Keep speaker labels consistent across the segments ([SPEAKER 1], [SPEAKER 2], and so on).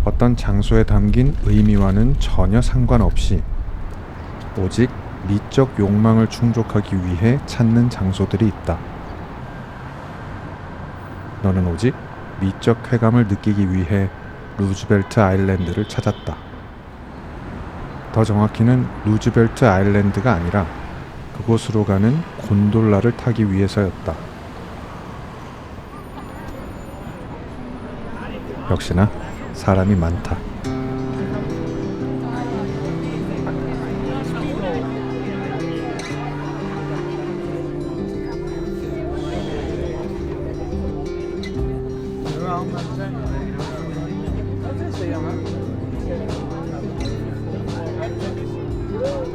[SPEAKER 1] 어떤 장소에 담긴 의미와는 전혀 상관없이 오직 미적 욕망을 충족하기 위해 찾는 장소들이 있다. 너는 오직 미적 쾌감을 느끼기 위해 루즈벨트 아일랜드를 찾았다. 더 정확히는 루즈벨트 아일랜드가 아니라 그곳으로 가는 곤돌라를 타기 위해서였다. 역시나 사람이 많다.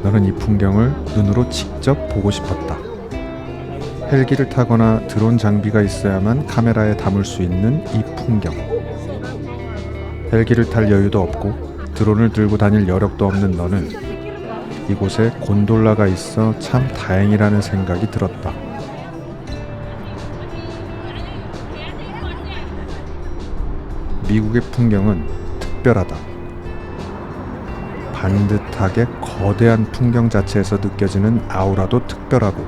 [SPEAKER 1] 너는 이 풍경을 눈으로 직접 보고 싶었다. 헬기를 타거나 드론 장비가 있어야만 카메라에 담을 수 있는 이 풍경. 헬기를 탈 여유도 없고 드론을 들고 다닐 여력도 없는 너는 이곳에 곤돌라가 있어 참 다행이라는 생각이 들었다. 미국의 풍경은 특별하다. 반듯하게 거대한 풍경 자체에서 느껴지는 아우라도 특별하고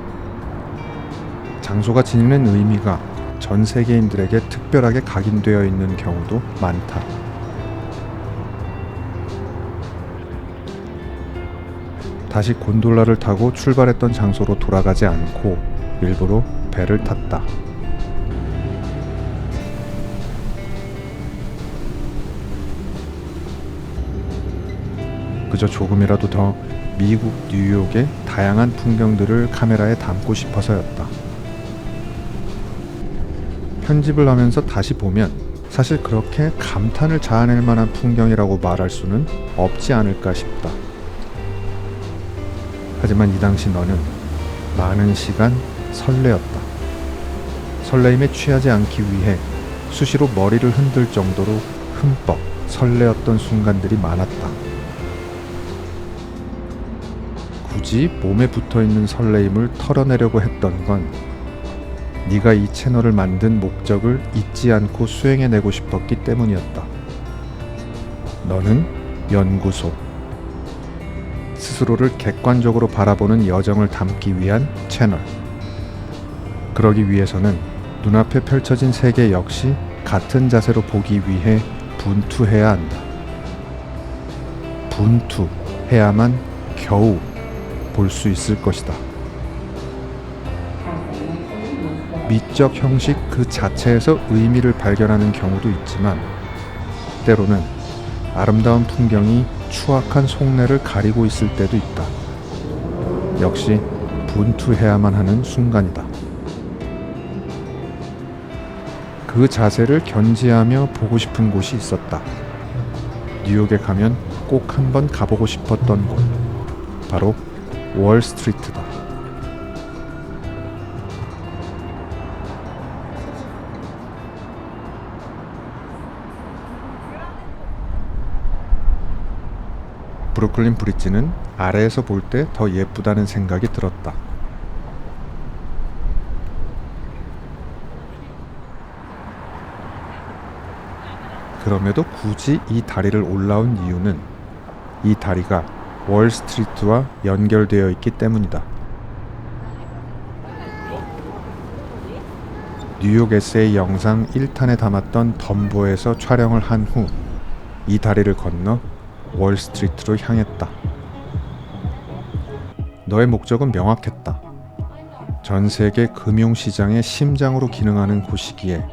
[SPEAKER 1] 장소가 지니는 의미가 전 세계인들에게 특별하게 각인되어 있는 경우도 많다. 다시 곤돌라를 타고 출발했던 장소로 돌아가지 않고 일부러 배를 탔다. 그저 조금이라도 더 미국 뉴욕의 다양한 풍경들을 카메라에 담고 싶어서였다. 편집을 하면서 다시 보면 사실 그렇게 감탄을 자아낼 만한 풍경이라고 말할 수는 없지 않을까 싶다. 하지만 이 당시 너는 많은 시간 설레었다. 설레임에 취하지 않기 위해 수시로 머리를 흔들 정도로 흠뻑 설레었던 순간들이 많았다. 굳이 몸에 붙어있는 설레임을 털어내려고 했던 건 네가 이 채널을 만든 목적을 잊지 않고 수행해내고 싶었기 때문이었다. 너는 연구소, 스스로를 객관적으로 바라보는 여정을 담기 위한 채널. 그러기 위해서는 눈앞에 펼쳐진 세계 역시 같은 자세로 보기 위해 분투해야 한다. 분투해야만 겨우 볼 수 있을 것이다. 미적 형식 그 자체에서 의미를 발견하는 경우도 있지만 때로는 아름다운 풍경이 추악한 속내를 가리고 있을 때도 있다. 역시 분투해야만 하는 순간이다. 그 자세를 견지하며 보고 싶은 곳이 있었다. 뉴욕에 가면 꼭 한번 가보고 싶었던 곳, 바로 월스트리트다. 브루클린 브릿지는 아래에서 볼 때 더 예쁘다는 생각이 들었다. 그럼에도 굳이 이 다리를 올라온 이유는 이 다리가 월스트리트와 연결되어 있기 때문이다. 뉴욕 에세이 영상 1탄에 담았던 덤보에서 촬영을 한 후 이 다리를 건너 월스트리트로 향했다. 너의 목적은 명확했다. 전 세계 금융시장의 심장으로 기능하는 곳이기에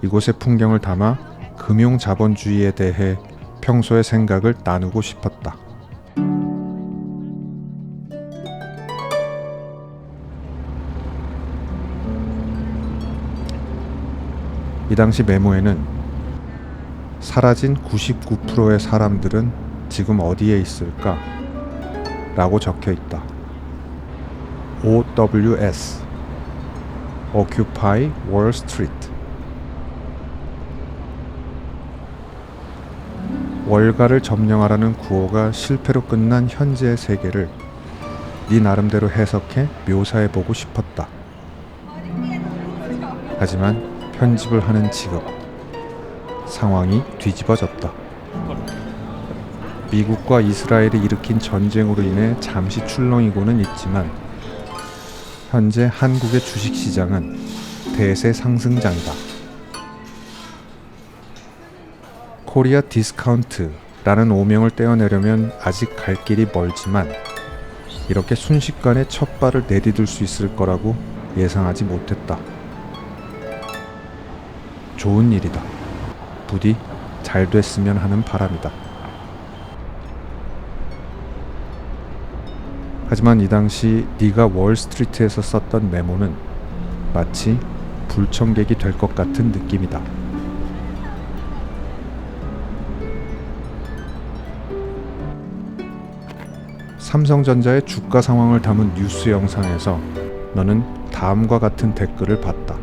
[SPEAKER 1] 이곳의 풍경을 담아 금융자본주의에 대해 평소의 생각을 나누고 싶었다. 이 당시 메모에는 사라진 99%의 사람들은 지금 어디에 있을까? 라고 적혀 있다. OWS Occupy Wall Street. 월가를 점령하라는 구호가 실패로 끝난 현재의 세계를 네 나름대로 해석해 묘사해보고 싶었다. 하지만 편집을 하는 직업, 상황이 뒤집어졌다. 미국과 이스라엘이 일으킨 전쟁으로 인해 잠시 출렁이고는 있지만 현재 한국의 주식시장은 대세 상승장이다. 코리아 디스카운트라는 오명을 떼어내려면 아직 갈 길이 멀지만 이렇게 순식간에 첫 발을 내디딜 수 있을 거라고 예상하지 못했다. 좋은 일이다. 부디 잘 됐으면 하는 바람이다. 하지만 이 당시 네가 월스트리트에서 썼던 메모는 마치 불청객이 될 것 같은 느낌이다. 삼성전자의 주가 상황을 담은 뉴스 영상에서 너는 다음과 같은 댓글을 봤다.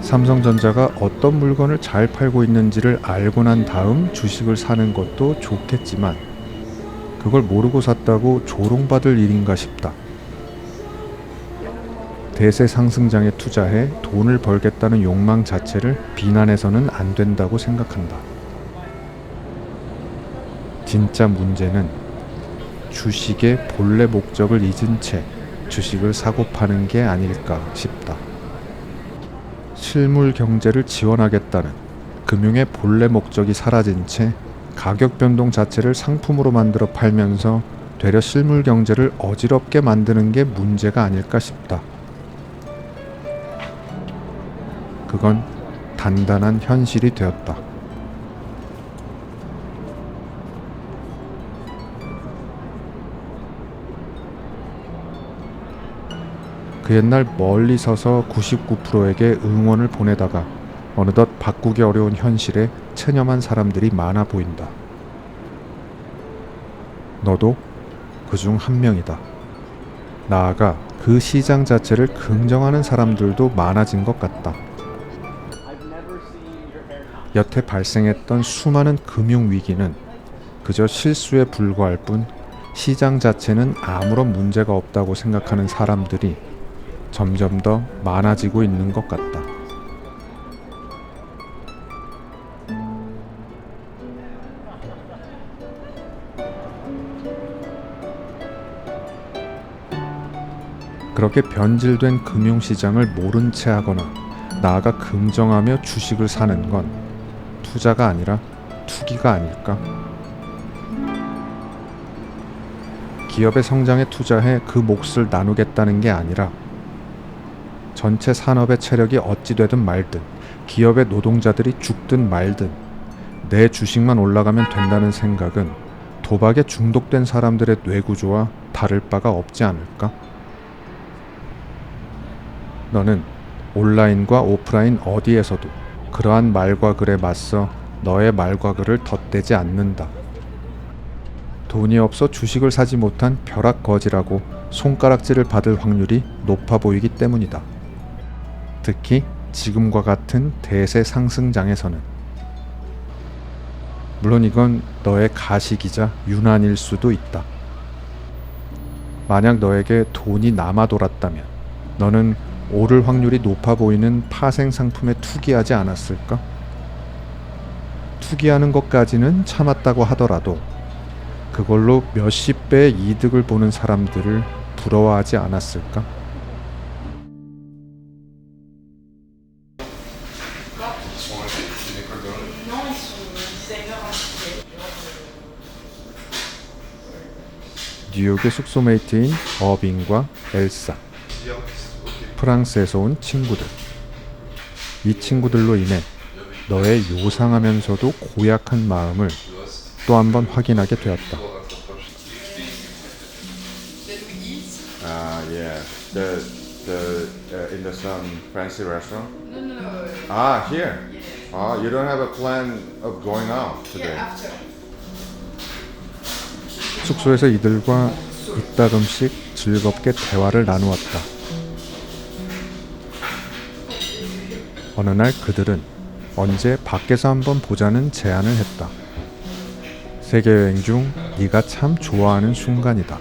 [SPEAKER 1] 삼성전자가 어떤 물건을 잘 팔고 있는지를 알고 난 다음 주식을 사는 것도 좋겠지만 그걸 모르고 샀다고 조롱받을 일인가 싶다. 대세 상승장에 투자해 돈을 벌겠다는 욕망 자체를 비난해서는 안 된다고 생각한다. 진짜 문제는 주식의 본래 목적을 잊은 채 주식을 사고 파는 게 아닐까 싶다. 실물 경제를 지원하겠다는 금융의 본래 목적이 사라진 채 가격 변동 자체를 상품으로 만들어 팔면서 되려 실물 경제를 어지럽게 만드는 게 문제가 아닐까 싶다. 그건 단단한 현실이 되었다. 그 옛날 멀리 서서 99%에게 응원을 보내다가 어느덧 바꾸기 어려운 현실에 체념한 사람들이 많아 보인다. 너도 그중 한 명이다. 나아가 그 시장 자체를 긍정하는 사람들도 많아진 것 같다. 여태 발생했던 수많은 금융위기는 그저 실수에 불과할 뿐 시장 자체는 아무런 문제가 없다고 생각하는 사람들이 점점 더 많아지고 있는 것 같다. 그렇게 변질된 금융시장을 모른 채 하거나 나아가 긍정하며 주식을 사는 건 투자가 아니라 투기가 아닐까? 기업의 성장에 투자해 그 몫을 나누겠다는 게 아니라 전체 산업의 체력이 어찌 되든 말든 기업의 노동자들이 죽든 말든 내 주식만 올라가면 된다는 생각은 도박에 중독된 사람들의 뇌구조와 다를 바가 없지 않을까? 너는 온라인과 오프라인 어디에서도 그러한 말과 글에 맞서 너의 말과 글을 덧대지 않는다. 돈이 없어 주식을 사지 못한 벼락거지라고 손가락질을 받을 확률이 높아 보이기 때문이다. 특히 지금과 같은 대세 상승장에서는. 물론 이건 너의 가식이자 유난일 수도 있다. 만약 너에게 돈이 남아 돌았다면 너는 오를 확률이 높아 보이는 파생 상품에 투기하지 않았을까? 투기하는 것까지는 참았다고 하더라도 그걸로 몇십 배의 이득을 보는 사람들을 부러워하지 않았을까? 뉴욕의 숙소메이트인 어빙과 엘사, 프랑스에서 온 친구들. 이 친구들로 인해 너의 요상하면서도 고약한 마음을 또 한 번 확인하게 되었다.
[SPEAKER 2] Yeah, in the some fancy restaurant.
[SPEAKER 3] No.
[SPEAKER 2] Here. You don't have a plan of going out today.
[SPEAKER 3] Yeah, after.
[SPEAKER 1] 숙소에서 이들과 이따금씩 즐겁게 대화를 나누었다. 어느 날 그들은 언제 밖에서 한번 보자는 제안을 했다. 세계여행 중 네가 참 좋아하는 순간이다.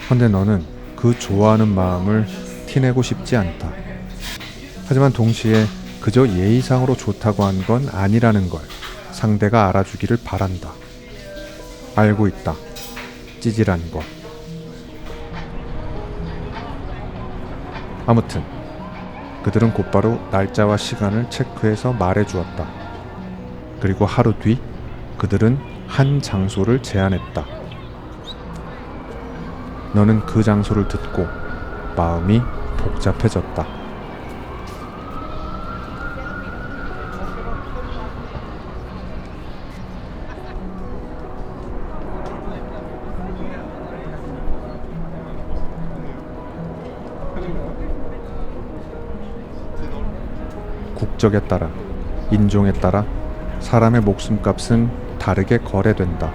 [SPEAKER 1] 근데 너는 그 좋아하는 마음을 티내고 싶지 않다. 하지만 동시에 그저 예의상으로 좋다고 한 건 아니라는 걸 상대가 알아주기를 바란다. 알고 있다. 찌질한 거. 아무튼 그들은 곧바로 날짜와 시간을 체크해서 말해주었다. 그리고 하루 뒤 그들은 한 장소를 제안했다. 너는 그 장소를 듣고 마음이 복잡해졌다. 국적에 따라, 인종에 따라 사람의 목숨값은 다르게 거래된다.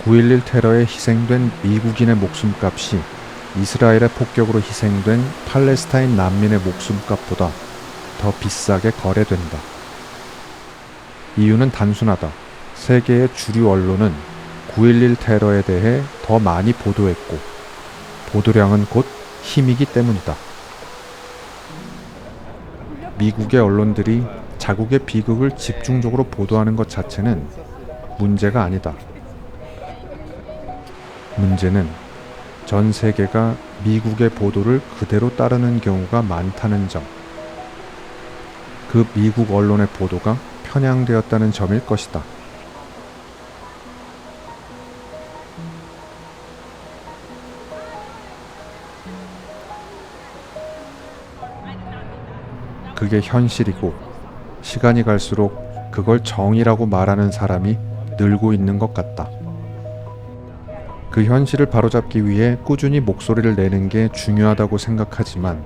[SPEAKER 1] 9.11 테러에 희생된 미국인의 목숨값이 이스라엘의 폭격으로 희생된 팔레스타인 난민의 목숨값보다 더 비싸게 거래된다. 이유는 단순하다. 세계의 주류 언론은 9.11 테러에 대해 더 많이 보도했고 보도량은 곧 힘이기 때문이다. 미국의 언론들이 자국의 비극을 집중적으로 보도하는 것 자체는 문제가 아니다. 문제는 전 세계가 미국의 보도를 그대로 따르는 경우가 많다는 점. 그 미국 언론의 보도가 편향되었다는 점일 것이다. 그게 현실이고 시간이 갈수록 그걸 정의라고 말하는 사람이 늘고 있는 것 같다. 그 현실을 바로잡기 위해 꾸준히 목소리를 내는 게 중요하다고 생각하지만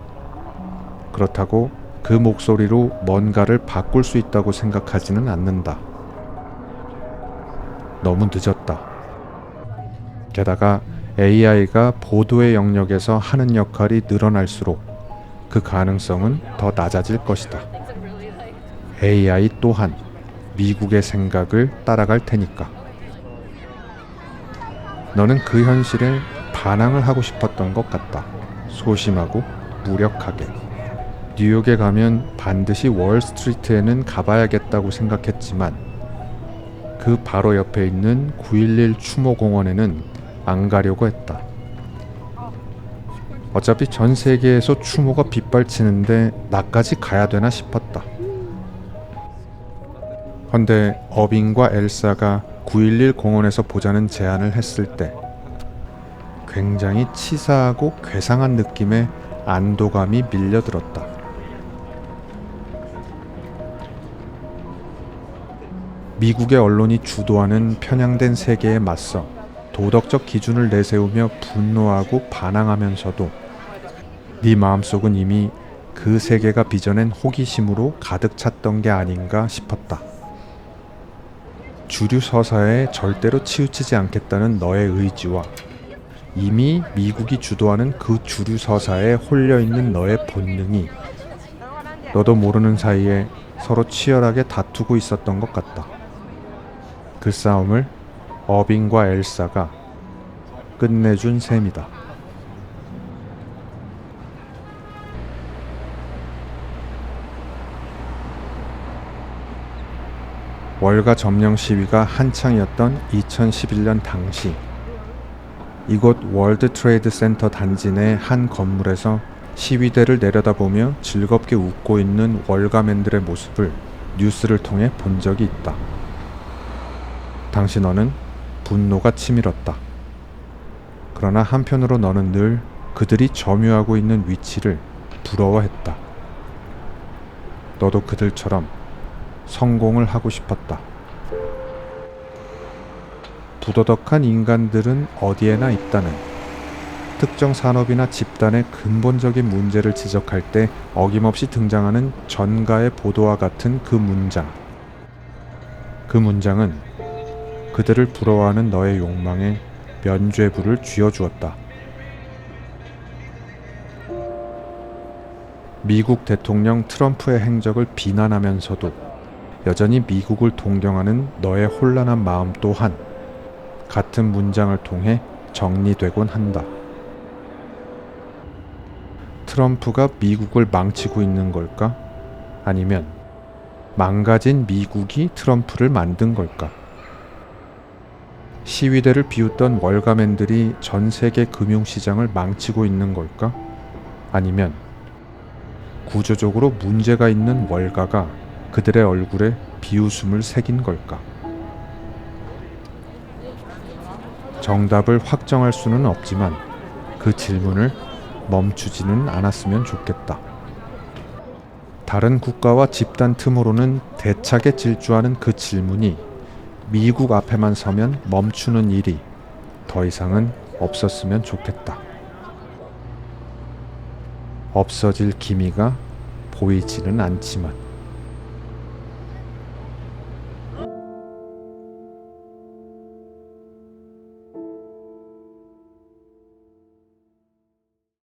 [SPEAKER 1] 그렇다고 그 목소리로 뭔가를 바꿀 수 있다고 생각하지는 않는다. 너무 늦었다. 게다가 AI가 보도의 영역에서 하는 역할이 늘어날수록 그 가능성은 더 낮아질 것이다. AI 또한 미국의 생각을 따라갈 테니까. 너는 그 현실에 반항을 하고 싶었던 것 같다. 소심하고 무력하게. 뉴욕에 가면 반드시 월스트리트에는 가봐야겠다고 생각했지만 그 바로 옆에 있는 9.11 추모공원에는 안 가려고 했다. 어차피 전 세계에서 추모가 빗발치는데 나까지 가야 되나 싶었다. 헌데 어빙과 엘사가 9.11 공원에서 보자는 제안을 했을 때 굉장히 치사하고 괴상한 느낌의 안도감이 밀려들었다. 미국의 언론이 주도하는 편향된 세계에 맞서 도덕적 기준을 내세우며 분노하고 반항하면서도 네 마음속은 이미 그 세계가 빚어낸 호기심으로 가득 찼던 게 아닌가 싶었다. 주류 서사에 절대로 치우치지 않겠다는 너의 의지와 이미 미국이 주도하는 그 주류 서사에 홀려있는 너의 본능이 너도 모르는 사이에 서로 치열하게 다투고 있었던 것 같다. 그 싸움을 어빙과 엘사가 끝내준 셈이다. 월가 점령 시위가 한창이었던 2011년 당시 이곳 월드 트레이드 센터 단지 내 한 건물에서 시위대를 내려다보며 즐겁게 웃고 있는 월가맨들의 모습을 뉴스를 통해 본 적이 있다. 당시 너는 분노가 치밀었다. 그러나 한편으로 너는 늘 그들이 점유하고 있는 위치를 부러워했다. 너도 그들처럼 성공을 하고 싶었다. 부도덕한 인간들은 어디에나 있다는 특정 산업이나 집단의 근본적인 문제를 지적할 때 어김없이 등장하는 전가의 보도와 같은 그 문장. 그 문장은 그들을 부러워하는 너의 욕망에 면죄부를 쥐어주었다. 미국 대통령 트럼프의 행적을 비난하면서도 여전히 미국을 동경하는 너의 혼란한 마음 또한 같은 문장을 통해 정리되곤 한다. 트럼프가 미국을 망치고 있는 걸까? 아니면 망가진 미국이 트럼프를 만든 걸까? 시위대를 비웃던 월가맨들이 전 세계 금융시장을 망치고 있는 걸까? 아니면 구조적으로 문제가 있는 월가가 그들의 얼굴에 비웃음을 새긴 걸까? 정답을 확정할 수는 없지만 그 질문을 멈추지는 않았으면 좋겠다. 다른 국가와 집단 틈으로는 대차게 질주하는 그 질문이 미국 앞에만 서면 멈추는 일이 더 이상은 없었으면 좋겠다. 없어질 기미가 보이지는 않지만